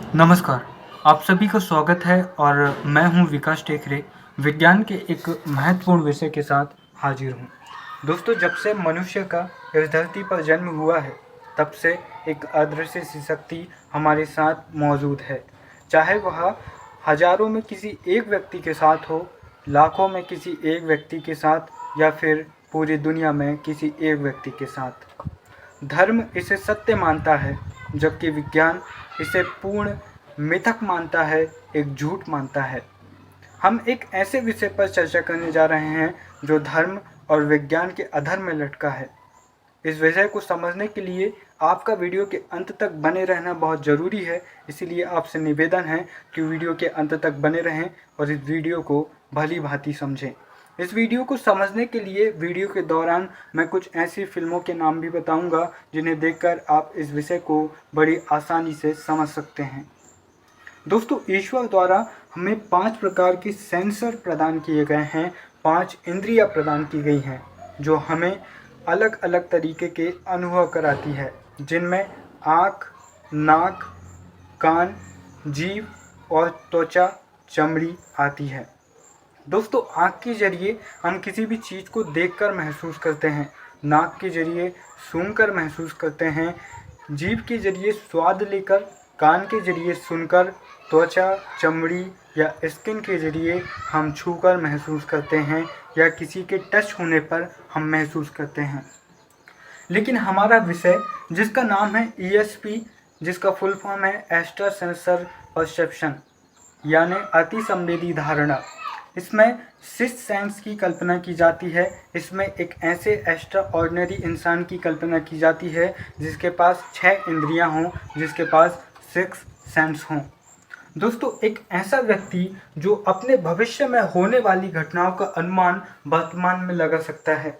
नमस्कार, आप सभी का स्वागत है और मैं हूं विकास टेकरे, विज्ञान के एक महत्वपूर्ण विषय के साथ हाजिर हूं। दोस्तों, जब से मनुष्य का इस धरती पर जन्म हुआ है, तब से एक अदृश्य सी शक्ति हमारे साथ मौजूद है। चाहे वह हजारों में किसी एक व्यक्ति के साथ हो, लाखों में किसी एक व्यक्ति के साथ या फिर पूरी दुनिया में किसी एक व्यक्ति के साथ। धर्म इसे सत्य मानता है, जबकि विज्ञान इसे पूर्ण मिथक मानता है, एक झूठ मानता है। हम एक ऐसे विषय पर चर्चा करने जा रहे हैं जो धर्म और विज्ञान के अधर में लटका है। इस विषय को समझने के लिए आपका वीडियो के अंत तक बने रहना बहुत ज़रूरी है, इसीलिए आपसे निवेदन है कि वीडियो के अंत तक बने रहें और इस वीडियो को भली भांति समझें। इस वीडियो को समझने के लिए वीडियो के दौरान मैं कुछ ऐसी फिल्मों के नाम भी बताऊंगा जिन्हें देखकर आप इस विषय को बड़ी आसानी से समझ सकते हैं। दोस्तों, ईश्वर द्वारा हमें 5 प्रकार के सेंसर प्रदान किए गए हैं, 5 इंद्रियां प्रदान की गई हैं जो हमें अलग अलग तरीके के अनुभव कराती है, जिनमें आँख, नाक, कान, जीभ और त्वचा, चमड़ी आती है। दोस्तों, आँख के जरिए हम किसी भी चीज़ को देखकर महसूस करते हैं, नाक के जरिए सूंघकर महसूस करते हैं, जीभ के जरिए स्वाद लेकर, कान के जरिए सुनकर, त्वचा, चमड़ी या स्किन के जरिए हम छूकर महसूस करते हैं या किसी के टच होने पर हम महसूस करते हैं। लेकिन हमारा विषय, जिसका नाम है ESP, जिसका फुल फॉर्म है एक्स्ट्रा सेंसर परसेप्शन, यानी अति संवेदी धारणा, इसमें सिक्स्थ सेंस की कल्पना की जाती है। इसमें एक ऐसे एक्स्ट्रा ऑर्डिनरी इंसान की कल्पना की जाती है जिसके पास 6 इंद्रियां हों, जिसके पास 6 सेंस हों। दोस्तों, एक ऐसा व्यक्ति जो अपने भविष्य में होने वाली घटनाओं का अनुमान वर्तमान में लगा सकता है।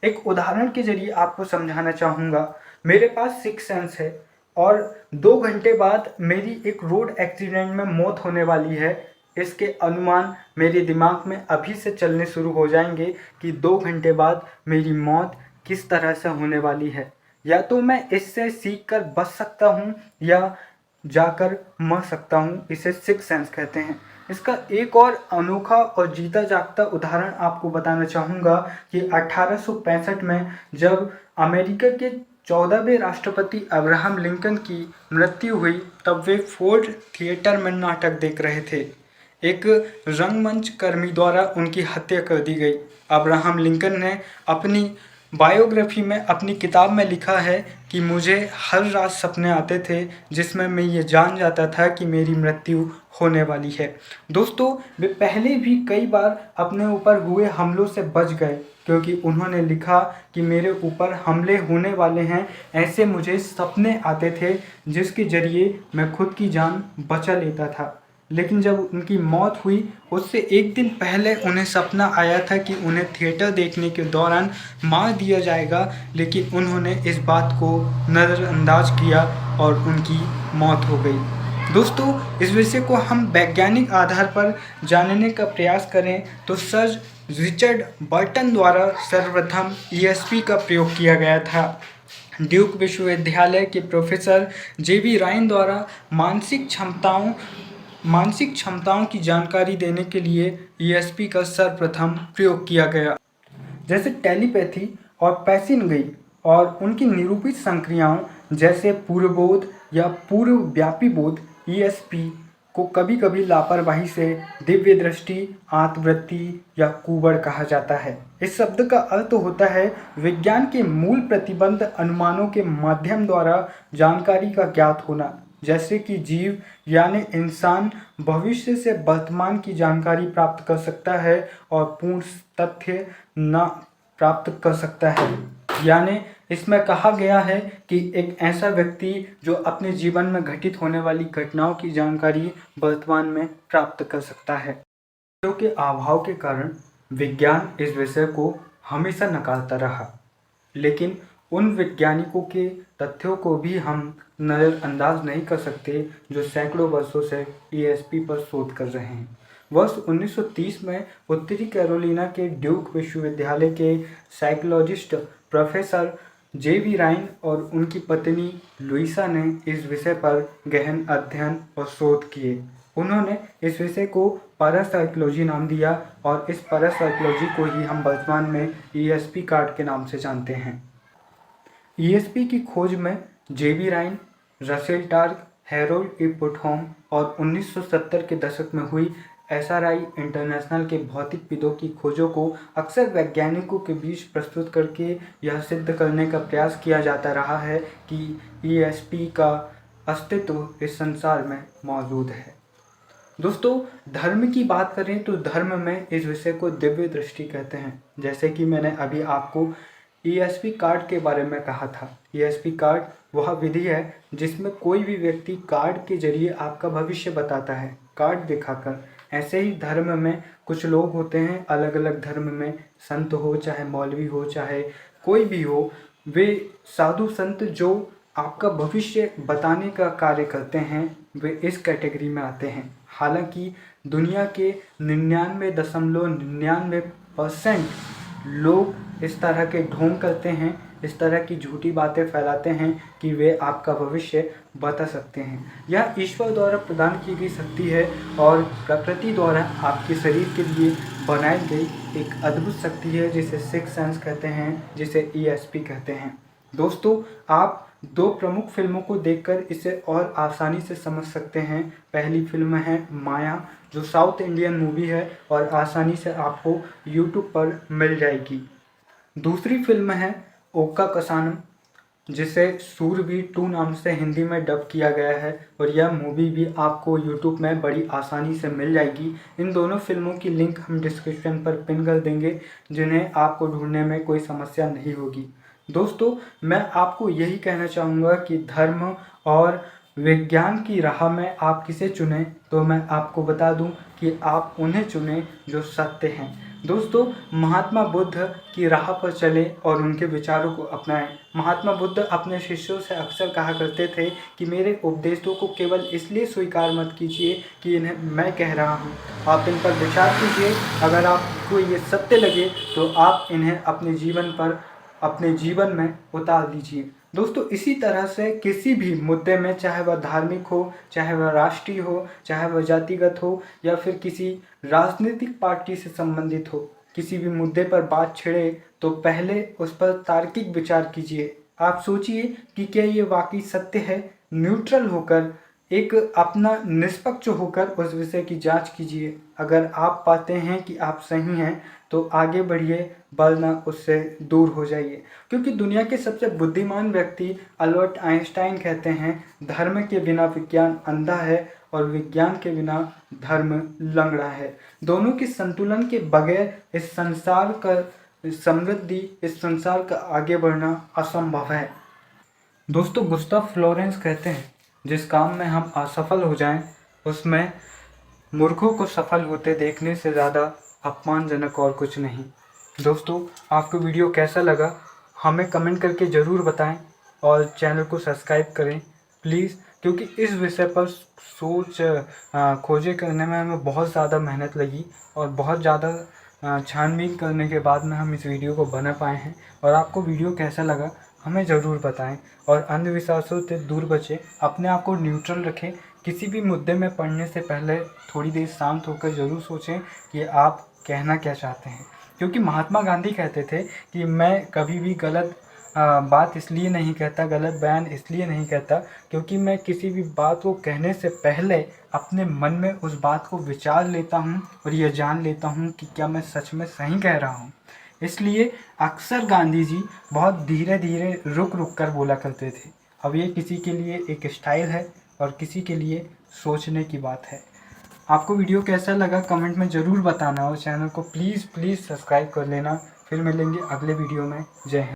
एक उदाहरण के जरिए आपको समझाना चाहूँगा। मेरे पास 6 सेंस है और 2 घंटे बाद मेरी एक रोड एक्सीडेंट में मौत होने वाली है। इसके अनुमान मेरे दिमाग में अभी से चलने शुरू हो जाएंगे कि 2 घंटे बाद मेरी मौत किस तरह से होने वाली है। या तो मैं इससे सीख कर बच सकता हूँ या जाकर मर सकता हूँ। इसे 6 सेंस कहते हैं। इसका एक और अनोखा और जीता जागता उदाहरण आपको बताना चाहूँगा कि 1865 में जब अमेरिका के 14वें राष्ट्रपति अब्राहम लिंकन की मृत्यु हुई, तब वे फोर्ड थिएटर में नाटक देख रहे थे। एक रंगमंच कर्मी द्वारा उनकी हत्या कर दी गई। अब्राहम लिंकन ने अपनी बायोग्राफी में, अपनी किताब में लिखा है कि मुझे हर रात सपने आते थे जिसमें मैं ये जान जाता था कि मेरी मृत्यु होने वाली है। दोस्तों, वे पहले भी कई बार अपने ऊपर हुए हमलों से बच गए, क्योंकि उन्होंने लिखा कि मेरे ऊपर हमले होने वाले हैं। ऐसे मुझे सपने आते थे जिसके ज़रिए मैं खुद की जान बचा लेता था। लेकिन जब उनकी मौत हुई, उससे एक दिन पहले उन्हें सपना आया था कि उन्हें थिएटर देखने के दौरान मार दिया जाएगा, लेकिन उन्होंने इस बात को नज़रअंदाज किया और उनकी मौत हो गई। दोस्तों, इस विषय को हम वैज्ञानिक आधार पर जानने का प्रयास करें तो सर रिचर्ड बर्टन द्वारा सर्वप्रथम ESP का प्रयोग किया गया था। ड्यूक विश्वविद्यालय के प्रोफेसर JB राइन द्वारा मानसिक क्षमताओं की जानकारी देने के लिए ESP का सर्वप्रथम प्रयोग किया गया। जैसे टेलीपैथी और पैसिनगई और उनकी निरूपित संक्रियाओं जैसे पूर्वबोध या पूर्वव्यापी बोध, ESP को कभी कभी लापरवाही से दिव्य दृष्टि, आत्मवृत्ति या कुबड़ कहा जाता है। इस शब्द का अर्थ होता है विज्ञान के मूल प्रतिबंध अनुमानों के माध्यम द्वारा जानकारी का ज्ञात होना, जैसे कि जीव यानी इंसान भविष्य से वर्तमान की जानकारी प्राप्त कर सकता है और पूर्ण तथ्य न प्राप्त कर सकता है। यानी इसमें कहा गया है कि एक ऐसा व्यक्ति जो अपने जीवन में घटित होने वाली घटनाओं की जानकारी वर्तमान में प्राप्त कर सकता है। के अभाव के कारण विज्ञान इस विषय को हमेशा नकारता रहा, लेकिन उन वैज्ञानिकों के तथ्यों को भी हम नज़रअंदाज नहीं कर सकते जो सैकड़ों वर्षों से ESP पर शोध कर रहे हैं। वर्ष 1930 में उत्तरी कैरोलिना के ड्यूक विश्वविद्यालय के साइकोलॉजिस्ट प्रोफेसर जेबी राइन और उनकी पत्नी लुइसा ने इस विषय पर गहन अध्ययन और शोध किए। उन्होंने इस विषय को पैरासाइकोलॉजी नाम दिया और इस पैरासाइकोलॉजी को ही हम वर्तमान में ईएसपी कार्ड के नाम से जानते हैं। ईएसपी की खोज में जेबी राइन, रसेल टार्क, हैरोल्ड ई पुटहोम और 1970 के दशक में हुई एसआरआई इंटरनेशनल के भौतिकविदों की खोजों को अक्सर वैज्ञानिकों के बीच प्रस्तुत करके यह सिद्ध करने का प्रयास किया जाता रहा है कि ईएसपी का अस्तित्व इस संसार में मौजूद है। दोस्तों, धर्म की बात करें तो धर्म में इस विषय को दिव्य दृष्टि कहते हैं। जैसे कि मैंने अभी आपको ईएसपी कार्ड के बारे में कहा था। ईएसपी कार्ड वह विधि है जिसमें कोई भी व्यक्ति कार्ड के जरिए आपका भविष्य बताता है, कार्ड दिखाकर। ऐसे ही धर्म में कुछ लोग होते हैं, अलग अलग धर्म में संत हो, चाहे मौलवी हो, चाहे कोई भी हो, वे साधु संत जो आपका भविष्य बताने का कार्य करते हैं, वे इस कैटेगरी में आते हैं। हालांकि दुनिया के 99.99% लोग इस तरह के ढोंग करते हैं, इस तरह की झूठी बातें फैलाते हैं कि वे आपका भविष्य बता सकते हैं। यह ईश्वर द्वारा प्रदान की गई शक्ति है और प्रकृति द्वारा आपके शरीर के लिए बनाई गई एक अद्भुत शक्ति है, जिसे सिक्स सेंस कहते हैं, जिसे ईएसपी कहते हैं। दोस्तों, आप 2 प्रमुख फिल्मों को देखकर इसे और आसानी से समझ सकते हैं। पहली फिल्म है माया, जो साउथ इंडियन मूवी है और आसानी से आपको यूट्यूब पर मिल जाएगी। दूसरी फिल्म है ओका कसानम, जिसे सूरवीर 2 नाम से हिंदी में डब किया गया है और यह मूवी भी आपको यूट्यूब में बड़ी आसानी से मिल जाएगी। इन दोनों फिल्मों की लिंक हम डिस्क्रिप्शन पर पिन कर देंगे, जिन्हें आपको ढूंढने में कोई समस्या नहीं होगी। दोस्तों, मैं आपको यही कहना चाहूँगा कि धर्म और विज्ञान की राह में आप किसे चुनें, तो मैं आपको बता दूं कि आप उन्हें चुनें जो सत्य हैं। दोस्तों, महात्मा बुद्ध की राह पर चले और उनके विचारों को अपनाएं। महात्मा बुद्ध अपने शिष्यों से अक्सर कहा करते थे कि मेरे उपदेशों को केवल इसलिए स्वीकार मत कीजिए कि इन्हें मैं कह रहा हूँ, आप इन पर विचार कीजिए। अगर आपको ये सत्य लगे तो आप इन्हें अपने जीवन में उतार लीजिए। दोस्तों, इसी तरह से किसी भी मुद्दे में, चाहे वह धार्मिक हो, चाहे वह राष्ट्रीय हो, चाहे वह जातिगत हो या फिर किसी राजनीतिक पार्टी से संबंधित हो, किसी भी मुद्दे पर बात छिड़े तो पहले उस पर तार्किक विचार कीजिए। आप सोचिए कि क्या ये वाकई सत्य है। न्यूट्रल होकर, एक अपना निष्पक्ष होकर उस विषय की जांच कीजिए। अगर आप पाते हैं कि आप सही हैं तो आगे बढ़िए, वरना उससे दूर हो जाइए। क्योंकि दुनिया के सबसे बुद्धिमान व्यक्ति अल्बर्ट आइंस्टाइन कहते हैं, धर्म के बिना विज्ञान अंधा है और विज्ञान के बिना धर्म लंगड़ा है। दोनों के संतुलन के बगैर इस संसार का समृद्धि, इस संसार का आगे बढ़ना असंभव है। दोस्तों, गुस्ताव फ्लोरेंस कहते हैं, जिस काम में हम असफल हो जाएं, उसमें मूर्खों को सफल होते देखने से ज़्यादा अपमानजनक और कुछ नहीं। दोस्तों, आपको वीडियो कैसा लगा हमें कमेंट करके ज़रूर बताएं और चैनल को सब्सक्राइब करें प्लीज़, क्योंकि इस विषय पर खोजें करने में हमें बहुत ज़्यादा मेहनत लगी और बहुत ज़्यादा छानबीन करने के बाद में हम इस वीडियो को बना पाए हैं। और आपको वीडियो कैसा लगा हमें ज़रूर बताएं और अंधविश्वासों से दूर बचें, अपने आप को न्यूट्रल रखें। किसी भी मुद्दे में पढ़ने से पहले थोड़ी देर शांत होकर ज़रूर सोचें कि आप कहना क्या चाहते हैं। क्योंकि महात्मा गांधी कहते थे कि मैं कभी भी गलत बात इसलिए नहीं कहता, गलत बयान इसलिए नहीं कहता क्योंकि मैं किसी भी बात को कहने से पहले अपने मन में उस बात को विचार लेता हूँ और यह जान लेता हूँ कि क्या मैं सच में सही कह रहा हूँ। इसलिए अक्सर गांधी जी बहुत धीरे धीरे रुक रुक कर बोला करते थे। अब ये किसी के लिए एक स्टाइल है और किसी के लिए सोचने की बात है। आपको वीडियो कैसा लगा कमेंट में ज़रूर बताना और चैनल को प्लीज़ सब्सक्राइब कर लेना। फिर मिलेंगे अगले वीडियो में। जय हिंद।